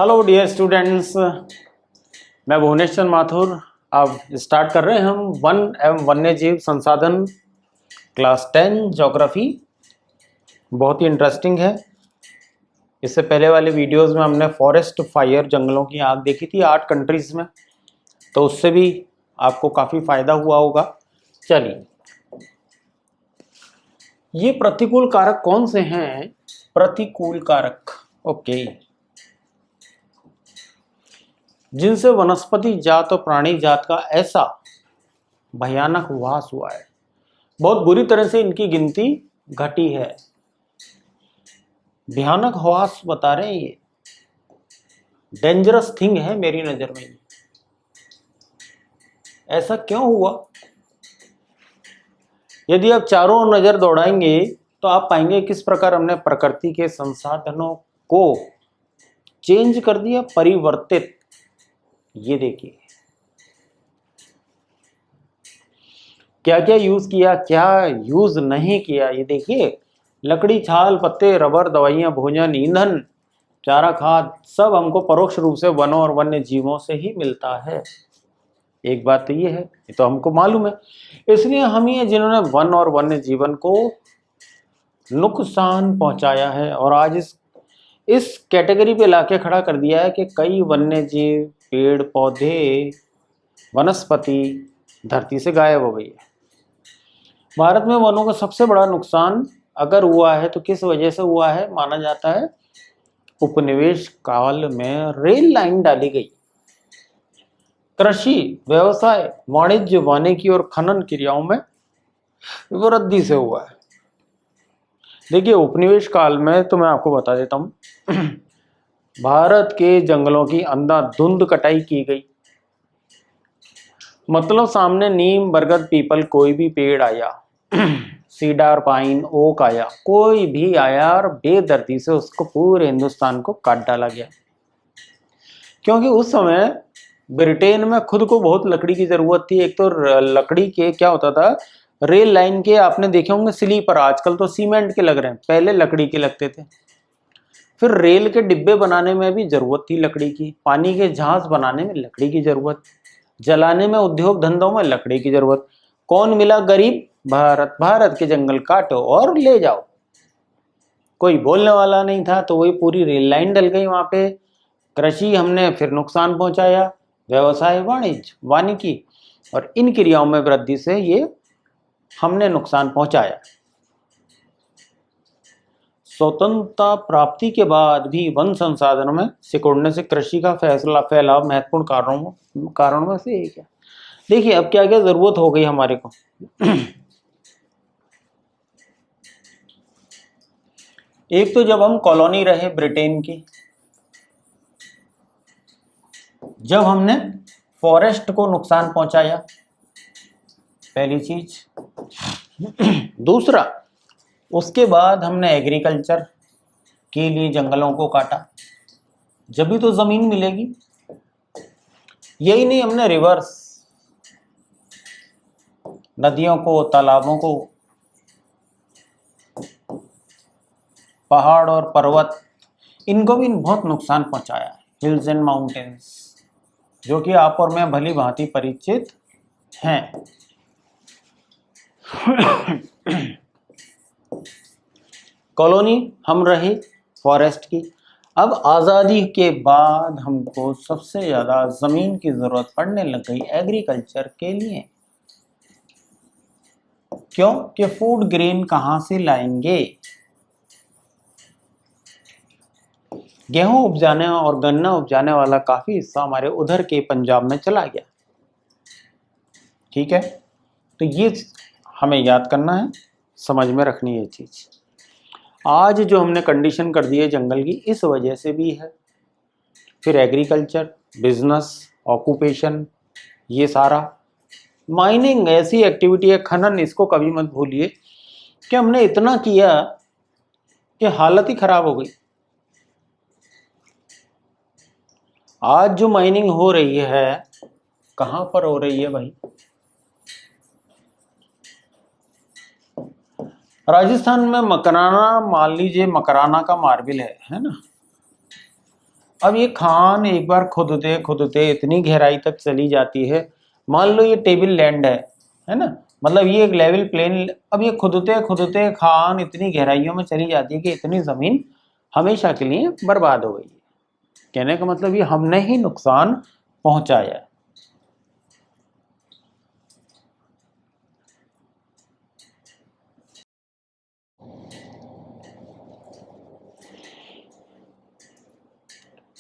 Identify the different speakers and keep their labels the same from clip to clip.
Speaker 1: Hello dear students, मैं भुवनेश्वर माथुर। अब start कर रहे हैं हम वन एवं वन्य जीव संसाधन क्लास 10 ज्योग्राफी। बहुत ही इंटरेस्टिंग है। इससे पहले वाले वीडियोस में हमने फॉरेस्ट फायर, जंगलों की आग देखी थी 8 कंट्रीज में, तो उससे भी आपको काफ़ी फायदा हुआ होगा। चलिए, ये प्रतिकूल कारक कौन से हैं? प्रतिकूल कारक, ओके, जिनसे वनस्पति जात और प्राणी जात का ऐसा भयानक ह्रास हुआ है, बहुत बुरी तरह से इनकी गिनती घटी है। भयानक ह्रास बता रहे हैं, ये डेंजरस थिंग है मेरी नजर में। ऐसा क्यों हुआ? यदि आप चारों ओर नजर दौड़ाएंगे तो आप पाएंगे किस प्रकार हमने प्रकृति के संसाधनों को चेंज कर दिया, परिवर्तित। ये देखिए क्या क्या यूज किया, क्या यूज नहीं किया। ये देखिए, लकड़ी, छाल, पत्ते, रबर, दवाइयां, भोजन, ईंधन, चारा, खाद, सब हमको परोक्ष रूप से वनों और वन्य जीवों से ही मिलता है। एक बात तो ये है, ये तो हमको मालूम है। इसलिए हम ही जिन्होंने वन और वन्य जीवन को नुकसान पहुंचाया है और आज इस कैटेगरी पे लाके खड़ा कर दिया है कि कई वन्य जीव, पेड़ पौधे, वनस्पति धरती से गायब हो गई है। भारत में वनों का सबसे बड़ा नुकसान अगर हुआ है तो किस वजह से हुआ है? माना जाता है उपनिवेश काल में रेल लाइन डाली गई। कृषि, व्यवसाय, वाणिज्य, वानिकी और खनन क्रियाओं में वृद्धि से हुआ है। देखिए, उपनिवेश काल में तो मैं आपको बता देता हूं भारत के जंगलों की अंधाधुंध कटाई की गई। मतलब सामने नीम, बरगद, पीपल, कोई भी पेड़ आया सीडर, पाइन, ओक आया, कोई भी आया और बेदर्दी से उसको पूरे हिंदुस्तान को काट डाला गया। क्योंकि उस समय ब्रिटेन में खुद को बहुत लकड़ी की जरूरत थी। एक तो लकड़ी के क्या होता था, रेल लाइन के आपने देखे होंगे स्लीपर, आजकल तो सीमेंट के लग रहे हैं, पहले लकड़ी के लगते थे। फिर रेल के डिब्बे बनाने में भी जरूरत थी लकड़ी की, पानी के जहाज बनाने में लकड़ी की जरूरत, जलाने में, उद्योग धंधों में लकड़ी की जरूरत। कौन मिला गरीब? भारत। भारत के जंगल काटो और ले जाओ। कोई बोलने वाला नहीं था, तो वही पूरी रेल लाइन डल गई वहां पे। कृषि हमने फिर नुकसान पहुंचाया, व्यवसाय, वाणिज्य, वानिकी और इन क्रियाओं में वृद्धि से ये हमने नुकसान पहुंचाया। स्वतंत्रता प्राप्ति के बाद भी वन संसाधनों में सिकुड़ने से कृषि का फैलाव महत्वपूर्ण कारणों में से एक है। देखिए, अब क्या क्या जरूरत हो गई हमारे को एक तो जब हम कॉलोनी रहे ब्रिटेन की, जब हमने फॉरेस्ट को नुकसान पहुंचाया, पहली चीज। दूसरा, उसके बाद हमने एग्रीकल्चर के लिए जंगलों को काटा, जब भी तो जमीन मिलेगी। यही नहीं, हमने रिवर्स, नदियों को, तालाबों को, पहाड़ और पर्वत, इनको भी बहुत नुकसान पहुंचाया। हिल्स एंड माउंटेन्स, जो कि आप और मैं भली भांति परिचित हैं। कॉलोनी हम रहे फॉरेस्ट की। अब आज़ादी के बाद हमको सबसे ज़्यादा ज़मीन की ज़रूरत पड़ने लग गई एग्रीकल्चर के लिए। क्यों? कि फूड ग्रेन कहाँ से लाएंगे? गेहूं उपजाने और गन्ना उपजाने वाला काफ़ी हिस्सा हमारे उधर के पंजाब में चला गया। ठीक है, तो ये हमें याद करना है, समझ में रखनी है ये चीज़। आज जो हमने कंडीशन कर दी है जंगल की, इस वजह से भी है। फिर एग्रीकल्चर, बिजनेस, ऑक्यूपेशन, ये सारा, माइनिंग ऐसी एक्टिविटी है, खनन, इसको कभी मत भूलिए कि हमने इतना किया कि हालत ही खराब हो गई। आज जो माइनिंग हो रही है, कहां पर हो रही है भाई? राजस्थान में मकराना, मान लीजिए मकराना का मार्बिल है ना, अब ये खान एक बार खुदते खुदते इतनी गहराई तक चली जाती है, मान लो ये टेबल लैंड है ना, मतलब ये एक लेवल प्लेन, अब ये खुदते खुदते खान इतनी गहराइयों में चली जाती है कि इतनी ज़मीन हमेशा के लिए बर्बाद हो गई है। कहने का मतलब ये हमने ही नुकसान पहुंचाया है।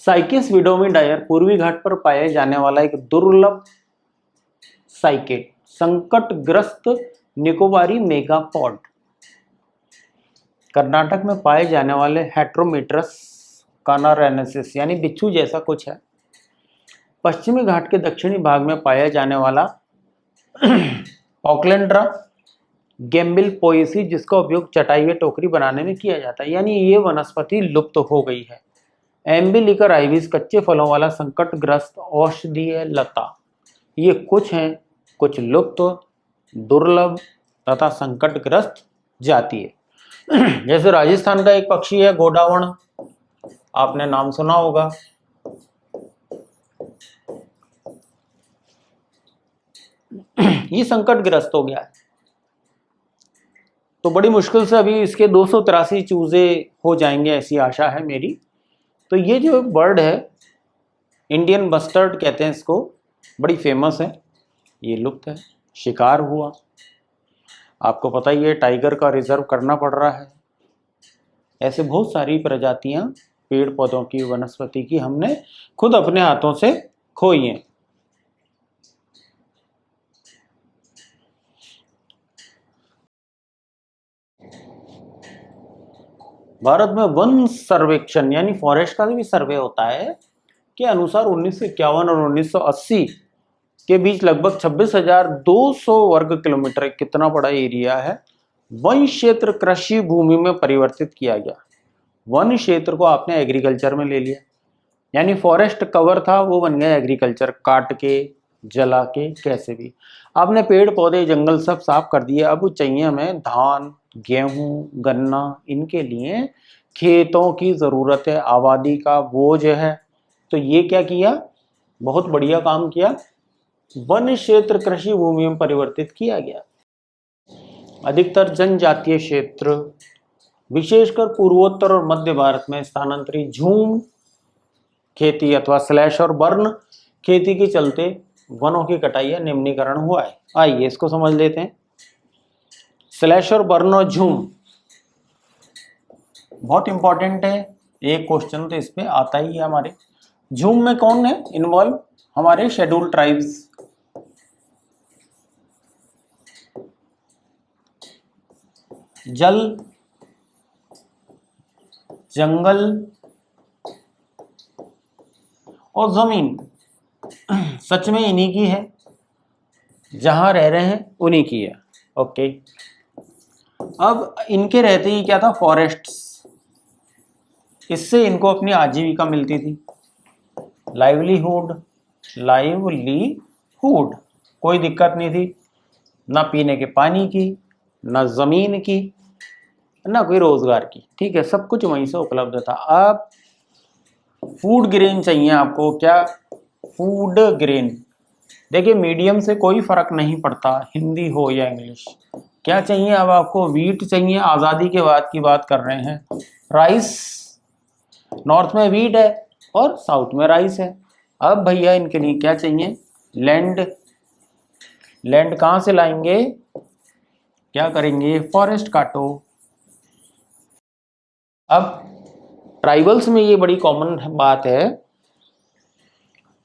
Speaker 1: साइकिस विडोमीडायर पूर्वी घाट पर पाए जाने वाला एक दुर्लभ साइकेट, संकटग्रस्त निकोबारी मेगापॉड। कर्नाटक में पाए जाने वाले हेट्रोमेट्रस कानारेनेसिस यानी बिच्छू जैसा कुछ है। पश्चिमी घाट के दक्षिणी भाग में पाया जाने वाला ऑकलैंड्रा गेम्बिल पोएसी, जिसका उपयोग चटाई व टोकरी बनाने में किया जाता है, यानी ये वनस्पति लुप्त हो गई है। एम्बिलिकर आइविस कच्चे फलों वाला संकटग्रस्त औषधीय लता। ये कुछ हैं, कुछ लुप्त, दुर्लभ तथा संकटग्रस्त जाति है। जैसे राजस्थान का एक पक्षी है गोडावण, आपने नाम सुना होगा। ये संकटग्रस्त हो गया है, तो बड़ी मुश्किल से अभी इसके 283 चूजे हो जाएंगे, ऐसी आशा है मेरी। तो ये जो बर्ड है, इंडियन बस्टर्ड कहते हैं इसको, बड़ी फेमस है, ये लुप्त है, शिकार हुआ। आपको पता ही है टाइगर का रिजर्व करना पड़ रहा है। ऐसे बहुत सारी प्रजातियां पेड़ पौधों की, वनस्पति की हमने खुद अपने हाथों से खोई हैं। भारत में वन सर्वेक्षण यानी फॉरेस्ट का भी सर्वे होता है के अनुसार 1951 और 1980 के बीच लगभग 26,200 वर्ग किलोमीटर, कितना बड़ा एरिया है, वन क्षेत्र कृषि भूमि में परिवर्तित किया गया। वन क्षेत्र को आपने एग्रीकल्चर में ले लिया, यानी फॉरेस्ट कवर था वो बन गया एग्रीकल्चर, काट के जला के कैसे भी। आपने पेड़ पौधे जंगल सब साफ कर दिए, अब चाहिए हमें धान गेहूं गन्ना, इनके लिए खेतों की ज़रूरत है, आबादी का बोझ है। तो ये क्या किया, बहुत बढ़िया काम किया, वन क्षेत्र कृषि भूमि में परिवर्तित किया गया। अधिकतर जनजातीय क्षेत्र विशेषकर पूर्वोत्तर और मध्य भारत में स्थानांतरित झूम खेती अथवा स्लैश और बर्न खेती के चलते वनों की कटाई या निम्नीकरण हुआ है। आइए इसको समझ लेते हैं। स्लैश और बर्न और झूम बहुत इंपॉर्टेंट है, एक क्वेश्चन तो इस पे आता ही है हमारे। झूम में कौन है इन्वॉल्व, हमारे शेड्यूल ट्राइब्स, जल जंगल और जमीन सच में इन्हीं की है, जहां रह रहे हैं उन्हीं की है। ओके, अब इनके रहते ही क्या था, फॉरेस्ट्स, इससे इनको अपनी आजीविका मिलती थी, लाइवलीहुड, कोई दिक्कत नहीं थी, ना पीने के पानी की, ना जमीन की, ना कोई रोजगार की, ठीक है, सब कुछ वहीं से उपलब्ध था। अब फूड ग्रेन चाहिए आपको, क्या फूड ग्रेन, देखिए मीडियम से कोई फर्क नहीं पड़ता, हिंदी हो या इंग्लिश, क्या चाहिए अब आपको, वीट चाहिए, आज़ादी के बाद की बात कर रहे हैं। राइस, नॉर्थ में वीट है और साउथ में राइस है। अब भैया इनके लिए क्या चाहिए, लैंड, लैंड कहाँ से लाएंगे, क्या करेंगे, फॉरेस्ट काटो। अब ट्राइबल्स में ये बड़ी कॉमन बात है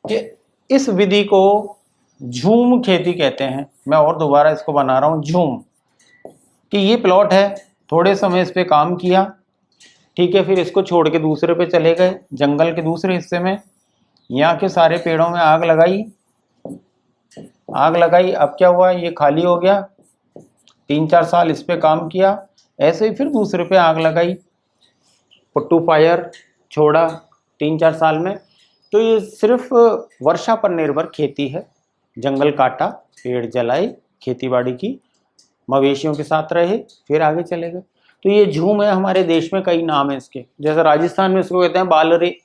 Speaker 1: कि इस विधि को झूम खेती कहते हैं। मैं और दोबारा इसको बना रहा हूँ झूम, कि ये प्लॉट है, थोड़े समय इस पे काम किया, ठीक है, फिर इसको छोड़ के दूसरे पे चले गए, जंगल के दूसरे हिस्से में, यहाँ के सारे पेड़ों में आग लगाई, अब क्या हुआ, ये खाली हो गया, 3-4 साल इस पे काम किया, ऐसे ही फिर दूसरे पे आग लगाई, पुट्टू फायर छोड़ा 3-4 साल में। तो ये सिर्फ वर्षा पर निर्भर खेती है, जंगल काटा, पेड़ जलाए, खेती बाड़ी की, मवेशियों के साथ रहे, फिर आगे चले गए। तो ये झूम है, हमारे देश में कई नाम है इसके, जैसे राजस्थान में इसको कहते हैं बालरे,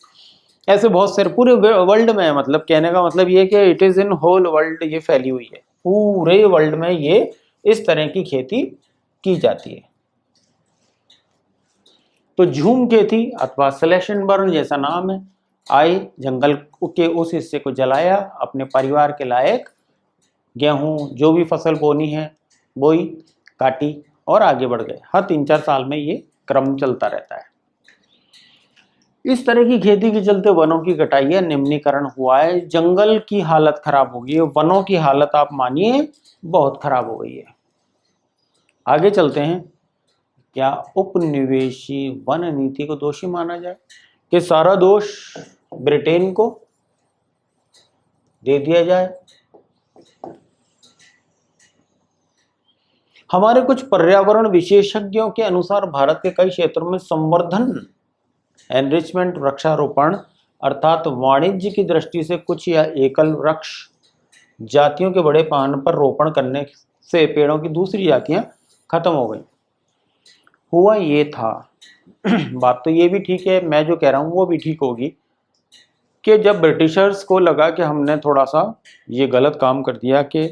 Speaker 1: ऐसे बहुत सारे पूरे वर्ल्ड में है, मतलब कहने का मतलब ये कि it is in whole world, ये फैली हुई है, पूरे वर्ल्ड में ये इस तरह की खेती की जाती है। तो झूम खेती अथवा स्लेशन बर्न जैसा नाम है, आए जंगल के उस हिस्से को जलाया, अपने परिवार के लायक गेहूं जो भी फसल बोनी है बोई, काटी और आगे बढ़ गए। हर 3-4 साल में ये क्रम चलता रहता है। इस तरह की खेती के चलते वनों की कटाई है, निम्नीकरण हुआ है, जंगल की हालत खराब हो गई है, वनों की हालत आप मानिए बहुत खराब हो गई है। आगे चलते हैं। क्या उपनिवेशी वन नीति को दोषी माना जाए कि सारा दोष ब्रिटेन को दे दिया जाए? हमारे कुछ पर्यावरण विशेषज्ञों के अनुसार भारत के कई क्षेत्रों में संवर्धन एनरिचमेंट वृक्षारोपण अर्थात वाणिज्य की दृष्टि से कुछ या एकल वृक्ष जातियों के बड़े पैमाने पर रोपण करने से पेड़ों की दूसरी जातियां खत्म हो गई। हुआ ये था बात तो ये भी ठीक है, मैं जो कह रहा हूं वो भी ठीक होगी, कि जब ब्रिटिशर्स को लगा कि हमने थोड़ा सा ये गलत काम कर दिया कि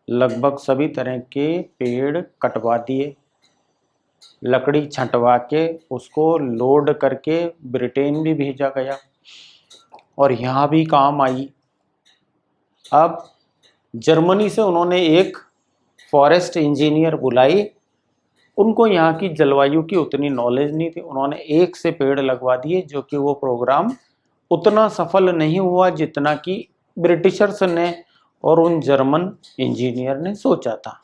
Speaker 1: लगभग सभी तरह के पेड़ कटवा दिए, लकड़ी छंटवा के उसको लोड करके ब्रिटेन भी भेजा गया और यहाँ भी काम आई। अब जर्मनी से उन्होंने एक फॉरेस्ट इंजीनियर बुलाई, उनको यहाँ की जलवायु की उतनी नॉलेज नहीं थी, उन्होंने एक से पेड़ लगवा दिए, जो कि वो प्रोग्राम उतना सफल नहीं हुआ जितना कि ब्रिटिशर्स ने और उन जर्मन इंजीनियर ने सोचा था।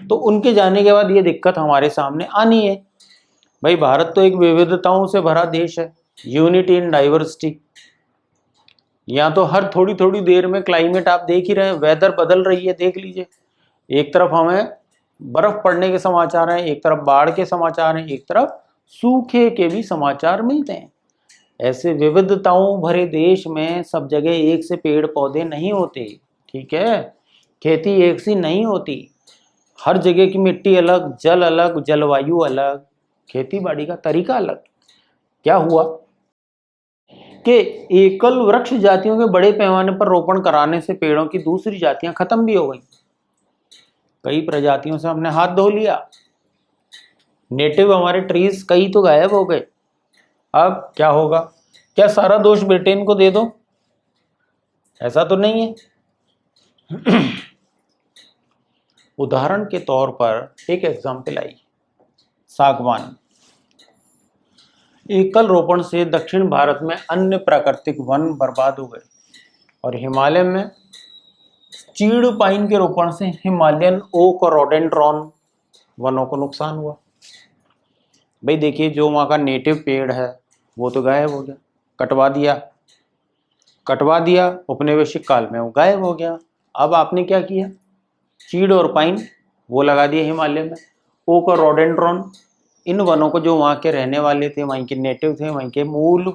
Speaker 1: तो उनके जाने के बाद ये दिक्कत हमारे सामने आनी है। भाई भारत तो एक विविधताओं से भरा देश है, यूनिटी इन डाइवर्सिटी। यहाँ तो हर थोड़ी थोड़ी देर में क्लाइमेट आप देख ही रहे हैं, वेदर बदल रही है, देख लीजिए। एक तरफ हमें बर्फ पड़ने के समाचार हैं, एक तरफ बाढ़ के समाचार हैं, एक तरफ सूखे के भी समाचार मिलते हैं। ऐसे विविधताओं भरे देश में सब जगह एक से पेड़ पौधे नहीं होते, ठीक है, खेती एक सी नहीं होती, हर जगह की मिट्टी अलग, जल अलग, जलवायु अलग, खेती बाड़ी का तरीका अलग। क्या हुआ कि एकल वृक्ष जातियों के बड़े पैमाने पर रोपण कराने से पेड़ों की दूसरी जातियां खत्म भी हो गई। कई प्रजातियों से हमने हाथ धो लिया, नेटिव हमारे ट्रीज कई तो गायब हो गए। अब क्या होगा? क्या सारा दोष ब्रिटेन को दे दो? ऐसा तो नहीं है। उदाहरण के तौर पर एक एग्जाम्पल आई, सागवान। एकल रोपण से दक्षिण भारत में अन्य प्राकृतिक वन बर्बाद हो गए और हिमालय में चीड़ पाइन के रोपण से हिमालयन ओक और रोडेंड्रॉन वनों को नुकसान हुआ। भाई देखिए, जो वहाँ का नेटिव पेड़ है वो तो गायब हो गया, कटवा दिया उपनिवेशिक काल में, वो गायब हो गया। अब आपने क्या किया? चीड़ और पाइन वो लगा दिए हिमालय में, ओक और रोडेंड्रॉन, इन वनों को जो वहाँ के रहने वाले थे, वहीं के नेटिव थे, वहीं के मूल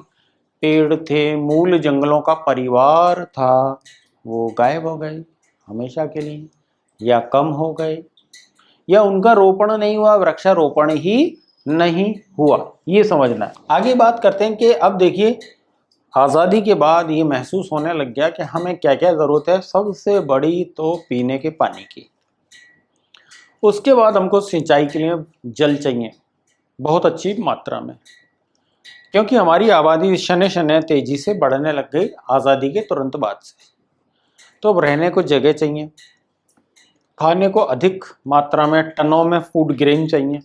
Speaker 1: पेड़ थे, मूल जंगलों का परिवार था, वो गायब हो गए हमेशा के लिए, या कम हो गए, या उनका रोपण नहीं हुआ, वृक्षारोपण ही नहीं हुआ। ये समझना है। आगे बात करते हैं कि अब देखिए, आज़ादी के बाद ये महसूस होने लग गया कि हमें क्या क्या ज़रूरत है। सबसे बड़ी तो पीने के पानी की, उसके बाद हमको सिंचाई के लिए जल चाहिए बहुत अच्छी मात्रा में, क्योंकि हमारी आबादी शने शने तेजी से बढ़ने लग गई आज़ादी के तुरंत बाद से। तो अब रहने को जगह चाहिए, खाने को अधिक मात्रा में टनों में फूड ग्रेन चाहिए,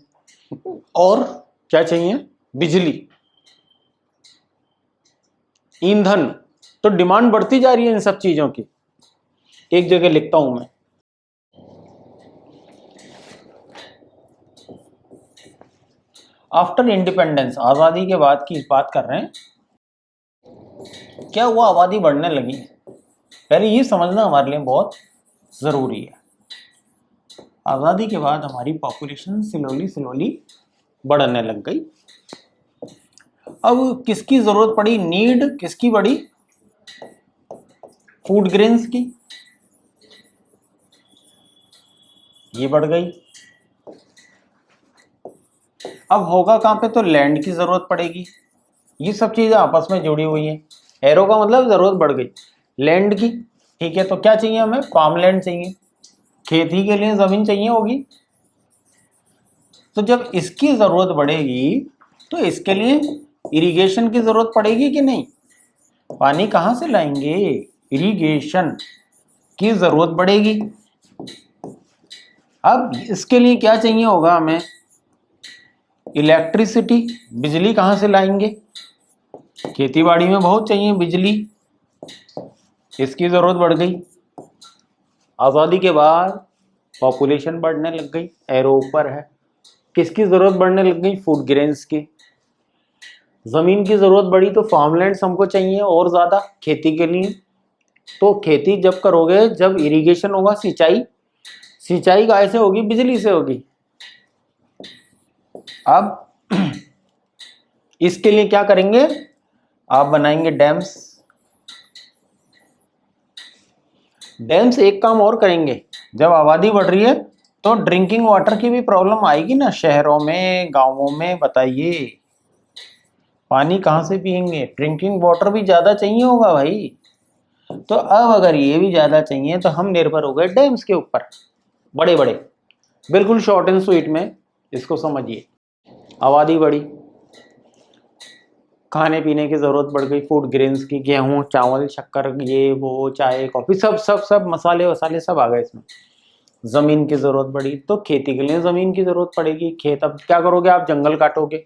Speaker 1: और क्या चाहिए? बिजली, ईंधन। तो डिमांड बढ़ती जा रही है इन सब चीजों की। एक जगह लिखता हूं मैं, आफ्टर इंडिपेंडेंस, आजादी के बाद की बात कर रहे हैं, क्या हुआ? आबादी बढ़ने लगी। पहले ये समझना हमारे लिए बहुत जरूरी है। आजादी के बाद हमारी पॉपुलेशन स्लोली बढ़ने लग गई। अब किसकी जरूरत पड़ी? नीड किसकी बढ़ी? फूड ग्रेन्स की, ये बढ़ गई। अब होगा कहां पे? तो लैंड की जरूरत पड़ेगी, ये सब चीजें आपस में जुड़ी हुई हैं। एरो का मतलब जरूरत बढ़ गई लैंड की, ठीक है। तो क्या चाहिए हमें, फार्म लैंड चाहिए, खेती के लिए जमीन चाहिए होगी। तो जब इसकी जरूरत बढ़ेगी तो इसके लिए इरिगेशन की जरूरत पड़ेगी कि नहीं, पानी कहाँ से लाएंगे, इरिगेशन की जरूरत बढ़ेगी। अब इसके लिए क्या चाहिए होगा हमें, इलेक्ट्रिसिटी, बिजली कहाँ से लाएंगे, खेतीबाड़ी में बहुत चाहिए बिजली, इसकी जरूरत बढ़ गई। आज़ादी के बाद पॉपुलेशन बढ़ने लग गई, एरो ऊपर है, किसकी जरूरत बढ़ने लग गई, फूड ग्रेन्स की। जमीन की जरूरत बढ़ी तो फार्मलैंड्स हमको चाहिए और ज्यादा खेती के लिए। तो खेती जब करोगे, जब इरिगेशन होगा, सिंचाई, सिंचाई कैसे होगी, बिजली से होगी। अब इसके लिए क्या करेंगे, आप बनाएंगे डैम्स। डैम्स एक काम और करेंगे, जब आबादी बढ़ रही है तो ड्रिंकिंग वाटर की भी प्रॉब्लम आएगी ना शहरों में, गांवों में, बताइए पानी कहाँ से पियेंगे, ड्रिंकिंग वाटर भी ज्यादा चाहिए होगा भाई। तो अब अगर ये भी ज्यादा चाहिए तो हम निर्भर हो गए डैम्स के ऊपर, बड़े बड़े। बिल्कुल शॉर्ट एंड स्वीट में इसको समझिए, आबादी बढ़ी, खाने पीने की जरूरत बढ़ गई, फूड ग्रेन्स की, गेहूं, चावल, शक्कर, ये वो, चाय, कॉफी, सब सब सब मसाले वसाले सब आ गए इसमें। जमीन की जरूरत बढ़ी तो खेती के लिए जमीन की जरूरत पड़ेगी। खेत, अब क्या करोगे आप, जंगल काटोगे,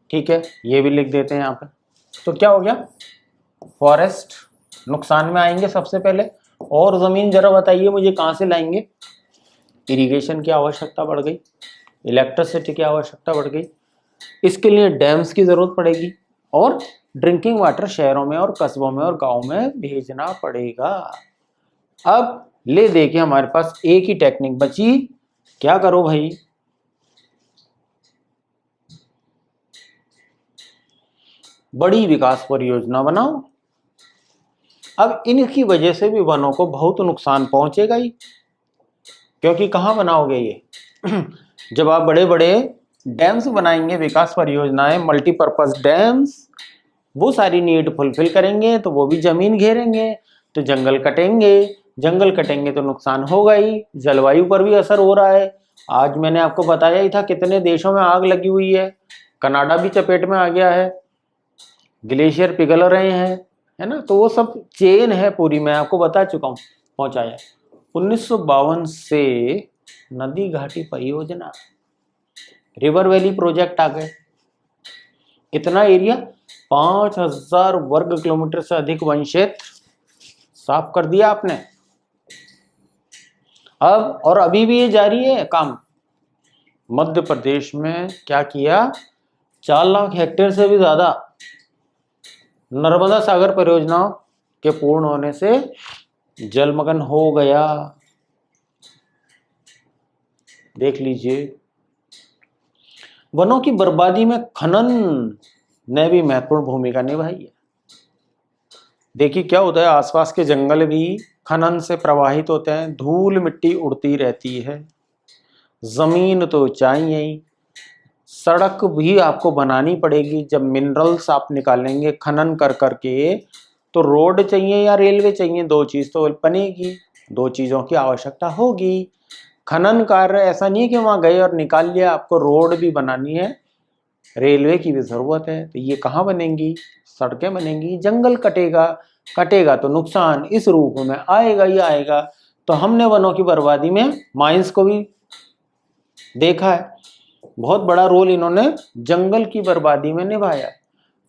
Speaker 1: ठीक है, ये भी लिख देते हैं यहाँ पे। तो क्या हो गया, फॉरेस्ट नुकसान में आएंगे सबसे पहले। और जमीन जरा बताइए मुझे कहाँ से लाएंगे, इरिगेशन की आवश्यकता बढ़ गई, इलेक्ट्रिसिटी की आवश्यकता बढ़ गई, इसके लिए डैम्स की जरूरत पड़ेगी और ड्रिंकिंग वाटर शहरों में और कस्बों में और गाँव में भेजना पड़ेगा। अब ले देखिए हमारे पास एक ही टेक्निक बची, क्या करो भाई, बड़ी विकास परियोजना बनाओ। अब इनकी वजह से भी वनों को बहुत नुकसान पहुंचेगा ही, क्योंकि कहाँ बनाओगे ये जब आप बड़े बड़े डैम्स बनाएंगे, विकास परियोजनाएं, मल्टीपर्पज डैम्स, वो सारी नीड फुलफिल करेंगे तो वो भी जमीन घेरेंगे, तो जंगल कटेंगे, जंगल कटेंगे तो नुकसान होगा ही, जलवायु पर भी असर हो रहा है। आज मैंने आपको बताया ही था कितने देशों में आग लगी हुई है, कनाडा भी चपेट में आ गया है, ग्लेशियर पिघल रहे हैं, है ना। तो वो सब चेन है पूरी, मैं आपको बता चुका हूँ, पहुंचाया 1952 से नदी घाटी परियोजना, रिवर वैली प्रोजेक्ट आ गए। इतना एरिया, 5000 वर्ग किलोमीटर से अधिक वन क्षेत्र साफ कर दिया आपने। अब और अभी भी ये जारी है काम। मध्य प्रदेश में क्या किया, 4 लाख हेक्टेयर से भी ज्यादा नर्मदा सागर परियोजना के पूर्ण होने से जलमग्न हो गया। देख लीजिए, वनों की बर्बादी में खनन ने भी महत्वपूर्ण भूमिका निभाई है। देखिए क्या होता है, आसपास के जंगल भी खनन से प्रभावित होते हैं, धूल मिट्टी उड़ती रहती है, जमीन तो चाहिए ही, सड़क भी आपको बनानी पड़ेगी। जब मिनरल्स आप निकालेंगे खनन कर करके तो रोड चाहिए या रेलवे चाहिए, दो चीज तो बनेगी, दो चीजों की आवश्यकता होगी। खनन कार्य ऐसा नहीं कि वहां गए और निकाल लिया, आपको रोड भी बनानी है, रेलवे की भी जरूरत है, तो ये कहाँ बनेंगी, सड़कें बनेंगी, जंगल कटेगा, कटेगा तो नुकसान इस रूप में आएगा ही आएगा। तो हमने वनों की बर्बादी में माइंस को भी देखा है, बहुत बड़ा रोल इन्होंने जंगल की बर्बादी में निभाया।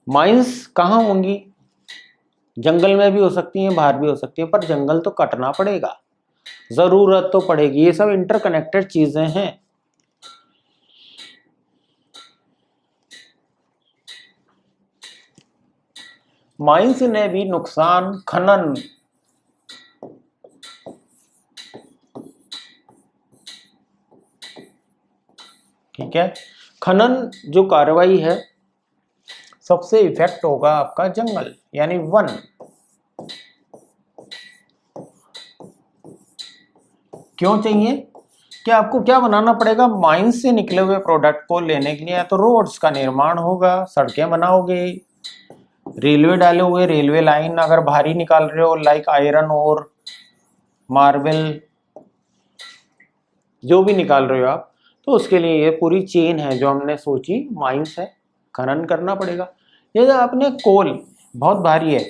Speaker 1: माइंस कहाँ होंगी, जंगल में भी हो सकती हैं, बाहर भी हो सकती हैं, पर जंगल तो कटना पड़ेगा, जरूरत तो पड़ेगी। ये सब इंटरकनेक्टेड चीजें हैं। माइंस ने भी नुकसान, खनन, ठीक है, खनन जो कार्रवाई है सबसे इफेक्ट होगा आपका जंगल यानी वन। क्यों चाहिए, कि आपको क्या बनाना पड़ेगा, माइंस से निकले हुए प्रोडक्ट को लेने के लिए या तो रोड्स का निर्माण होगा, सड़कें बनाओगे, रेलवे डाले हुए, रेलवे लाइन अगर भारी निकाल रहे हो लाइक आयरन और मार्बल जो भी निकाल रहे हो आप, तो उसके लिए ये पूरी चेन है जो हमने सोची, माइंस है, खनन करना पड़ेगा। ये आपने कोल बहुत भारी है,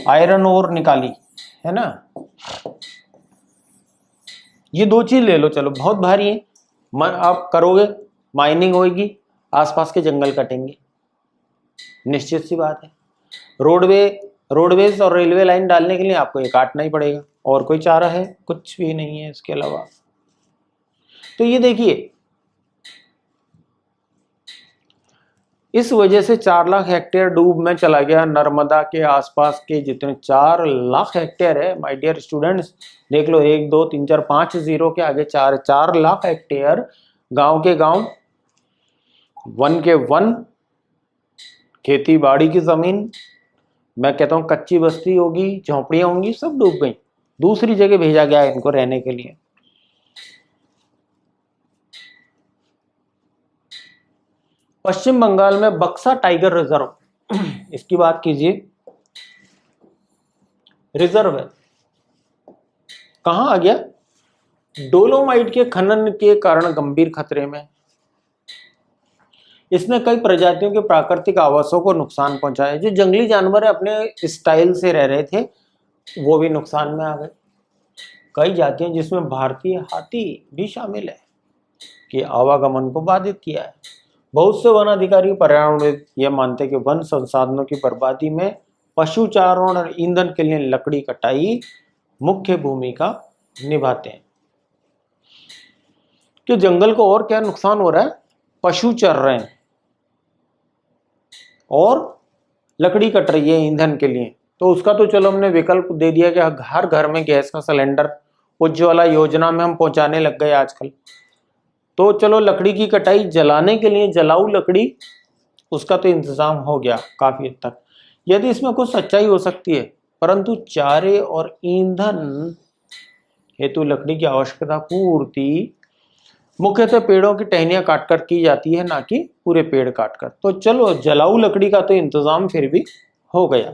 Speaker 1: आयरन और निकाली है ना, ये दो चीज ले लो, चलो बहुत भारी है, आप करोगे, माइनिंग होगी, आसपास के जंगल कटेंगे, निश्चित सी बात है। रोडवेज और रेलवे लाइन डालने के लिए आपको ये काटना ही पड़ेगा, और कोई चारा है कुछ भी नहीं है इसके अलावा। तो ये देखिए, इस वजह से 4 लाख हेक्टेयर डूब में चला गया। नर्मदा के आसपास के जितने 4 लाख हेक्टेयर है माय डियर स्टूडेंट्स, देख लो 1 2 3 4 5 जीरो के आगे 4 लाख हेक्टेयर, गांव के गांव, वन के वन, खेती बाड़ी की जमीन, मैं कहता हूं कच्ची बस्ती होगी, झोपड़ियां होंगी, सब डूब गई। दूसरी जगह भेजा गया है इनको रहने के लिए। पश्चिम बंगाल में बक्सा टाइगर रिजर्व, इसकी बात कीजिए, रिजर्व है, कहां आ गया? डोलोमाइट के खनन के कारण गंभीर खतरे में। इसने कई प्रजातियों के प्राकृतिक आवासों को नुकसान पहुंचाया। जो जंगली जानवर अपने स्टाइल से रह रहे थे वो भी नुकसान में आ गए। कई जातियां जिसमें भारतीय हाथी भी शामिल है कि आवागमन को बाधित किया है। बहुत से वन अधिकारी पर्यावरणविद यह मानते हैं कि वन संसाधनों की बर्बादी में पशुचारण और ईंधन के लिए लकड़ी कटाई मुख्य भूमिका निभाते हैं। कि जंगल को और क्या नुकसान हो रहा है? पशु चर रहे हैं और लकड़ी कट रही है ईंधन के लिए। तो उसका तो चलो हमने विकल्प दे दिया कि हर घर में गैस का सिलेंडर, उज्ज्वला योजना में हम पहुंचाने लग गए आजकल। तो चलो लकड़ी की कटाई, जलाने के लिए जलाऊ लकड़ी, उसका तो इंतजाम हो गया काफी हद तक। यदि इसमें कुछ सच्चाई हो सकती है, परंतु चारे और ईंधन हेतु लकड़ी की आवश्यकता पूर्ति मुख्यतः पेड़ों की टहनियां काटकर की जाती है, ना कि पूरे पेड़ काटकर। तो चलो जलाऊ लकड़ी का तो इंतजाम फिर भी हो गया।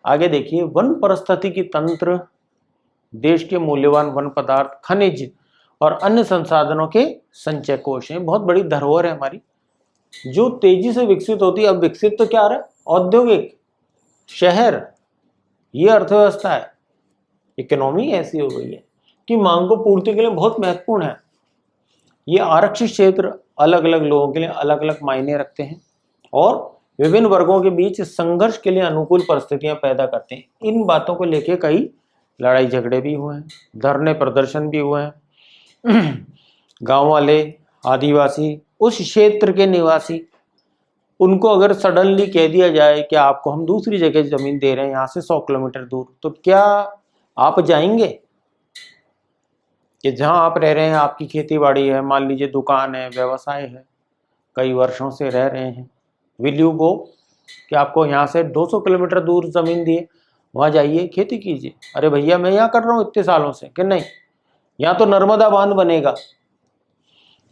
Speaker 1: आगे देखिए, वन पारिस्थितिकी तंत्र देश के मूल्यवान वन पदार्थ, खनिज और अन्य संसाधनों के संचय कोष हैं। बहुत बड़ी धरोहर है हमारी, जो तेजी से विकसित होती है। अब विकसित तो क्या आ रहा है? औद्योगिक शहर, ये अर्थव्यवस्था है, इकोनॉमी ऐसी हो गई है कि मांग को पूर्ति के लिए बहुत महत्वपूर्ण है। ये आरक्षित क्षेत्र अलग अलग लोगों के लिए अलग अलग मायने रखते हैं और विभिन्न वर्गों के बीच संघर्ष के लिए अनुकूल परिस्थितियां पैदा करते हैं। इन बातों को लेकर कई लड़ाई झगड़े भी हुए हैं, धरने प्रदर्शन भी हुए हैं। गांव वाले, आदिवासी, उस क्षेत्र के निवासी, उनको अगर सडनली कह दिया जाए कि आपको हम दूसरी जगह जमीन दे रहे हैं यहाँ से 100 किलोमीटर दूर, तो क्या आप जाएंगे? कि जहां आप रह रहे हैं आपकी खेती बाड़ी है, मान लीजिए दुकान है, व्यवसाय है, कई वर्षों से रह रहे हैं, विल यू गो? कि आपको यहाँ से 200 किलोमीटर दूर जमीन दिए, वहां जाइए खेती कीजिए। अरे भैया मैं यहाँ कर रहा हूँ इतने सालों से, कि नहीं, यहाँ तो नर्मदा बांध बनेगा।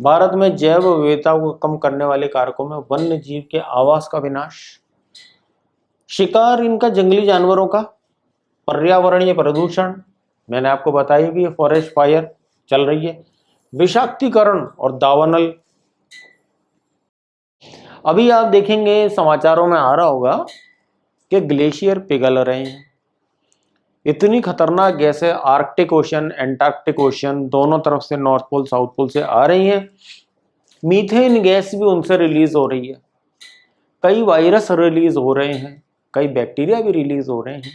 Speaker 1: भारत में जैव विविधता को कम करने वाले कारकों में वन्य जीव के आवास का विनाश, शिकार इनका जंगली जानवरों का, पर्यावरणीय प्रदूषण, मैंने आपको बताया भी, फॉरेस्ट फायर चल रही है, विषाक्तीकरण और दावानल। अभी आप देखेंगे समाचारों में आ रहा होगा कि ग्लेशियर पिघल रहे हैं। इतनी खतरनाक गैसें आर्कटिक ओशन, एंटार्क्टिक ओशन, दोनों तरफ से, नॉर्थ पोल साउथ पोल से आ रही हैं। मीथेन गैस भी उनसे रिलीज हो रही है, कई वायरस रिलीज हो रहे हैं, कई बैक्टीरिया भी रिलीज हो रहे हैं।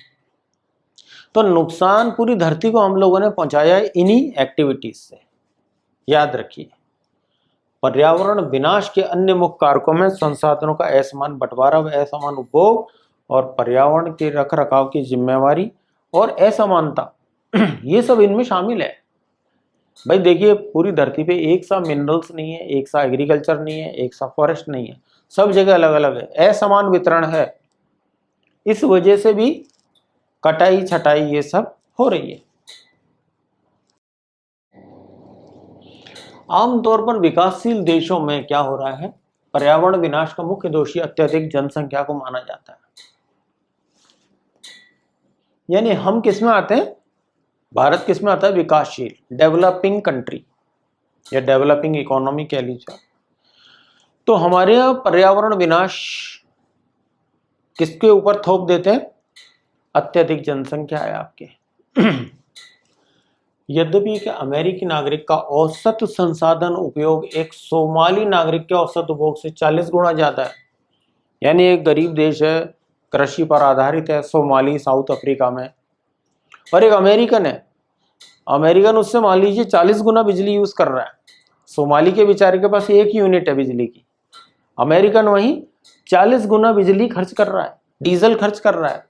Speaker 1: तो नुकसान पूरी धरती को हम लोगों ने पहुंचाया है इन्हीं एक्टिविटीज से। याद रखिए, पर्यावरण विनाश के अन्य मुख्य कारकों में संसाधनों का असमान बंटवारा व असमान उपभोग और पर्यावरण के रख रखाव की जिम्मेवारी और असमानता, ये सब इनमें शामिल है। भाई देखिए, पूरी धरती पे एक सा मिनरल्स नहीं है, एक सा एग्रीकल्चर नहीं है, एक सा फॉरेस्ट नहीं है, सब जगह अलग अलग है, असमान वितरण है। इस वजह से भी कटाई छटाई ये सब हो रही है। आमतौर पर विकासशील देशों में क्या हो रहा है पर्यावरण विनाश का मुख्य दोषी अत्यधिक जनसंख्या को माना जाता है। यानी हम किस में आते हैं, भारत किस में आता है, विकासशील, डेवलपिंग कंट्री या डेवलपिंग इकोनॉमी कह लीजिए। तो हमारे यहाँ पर्यावरण विनाश किसके ऊपर थोप देते हैं, अत्यधिक जनसंख्या है आपके। यद्यपि कि अमेरिकी नागरिक का औसत संसाधन उपयोग एक सोमाली नागरिक के औसत उपभोग से 40 गुना ज्यादा है। यानी एक गरीब देश है, कृषि पर आधारित है, सोमाली साउथ अफ्रीका में, और एक अमेरिकन है, अमेरिकन उससे मान लीजिए 40 गुना बिजली यूज कर रहा है। सोमाली के बेचारे के पास एक यूनिट है बिजली की, अमेरिकन वहीं 40 गुना बिजली खर्च कर रहा है, डीजल खर्च कर रहा है।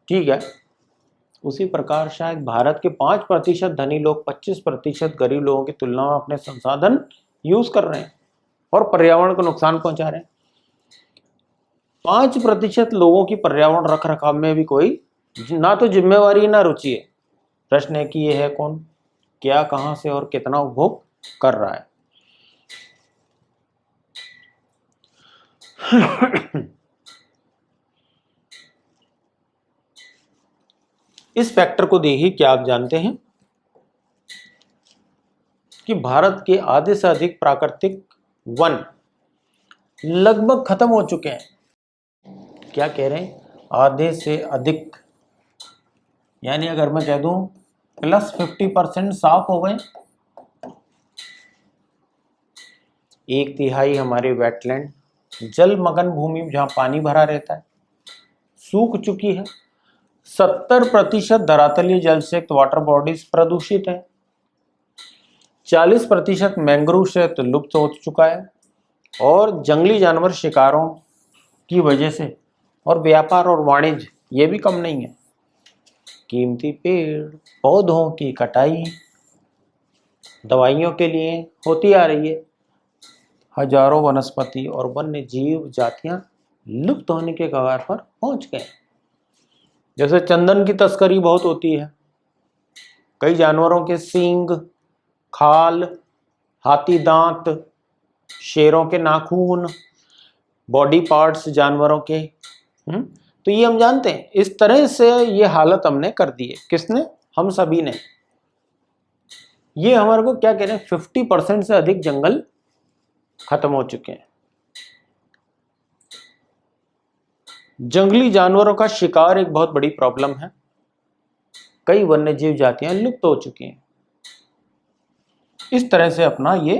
Speaker 1: ठीक है, उसी प्रकार शायद भारत के 5% धनी लोग 25% गरीब लोगों की तुलना में अपने संसाधन यूज कर रहे हैं और पर्यावरण को नुकसान पहुंचा रहे हैं। 5% लोगों की पर्यावरण रख रखाव में भी कोई ना तो जिम्मेवारी ना रुचि है। प्रश्न है कि ये है कौन, क्या, कहां से और कितना उपभोग कर रहा है। इस फैक्टर को देखिए, क्या आप जानते हैं कि भारत के आधे से अधिक प्राकृतिक वन लगभग खत्म हो चुके हैं। क्या कह रहे हैं, आधे से अधिक, यानी अगर मैं कह दूं प्लस 50% साफ हो गए। 1/3 हमारे वेटलैंड, जलमग्न भूमि जहां पानी भरा रहता है, सूख चुकी है। 70% धरातलीय जल से वाटर बॉडीज प्रदूषित है। 40% मैंग्रोव क्षेत्र लुप्त हो चुका है। और जंगली जानवर शिकारों की वजह से और व्यापार और वाणिज्य ये भी कम नहीं है। कीमती पेड़ पौधों की कटाई दवाइयों के लिए होती आ रही है। हजारों वनस्पति और वन्य जीव जातियां लुप्त होने के कगार पर पहुंच गए। जैसे चंदन की तस्करी बहुत होती है, कई जानवरों के सींग, खाल, हाथी दांत, शेरों के नाखून, बॉडी पार्ट्स जानवरों के, तो ये हम जानते हैं। इस तरह से ये हालत हमने कर दी है। किसने, हम सभी ने। ये हमारे को क्या कह रहे हैं, 50% से अधिक जंगल खत्म हो चुके हैं। जंगली जानवरों का शिकार एक बहुत बड़ी प्रॉब्लम है। कई वन्यजीव जातियां लुप्त हो चुकी हैं। इस तरह से अपना ये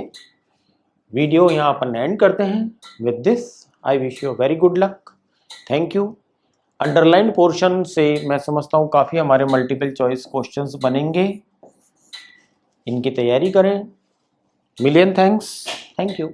Speaker 1: वीडियो यहां अपन एंड करते हैं। With this I wish you very good luck, thank you. Underline portion से मैं समझता हूं काफी हमारे मल्टीपल चॉइस क्वेश्चंस बनेंगे, इनकी तैयारी करें। Million thanks, thank you.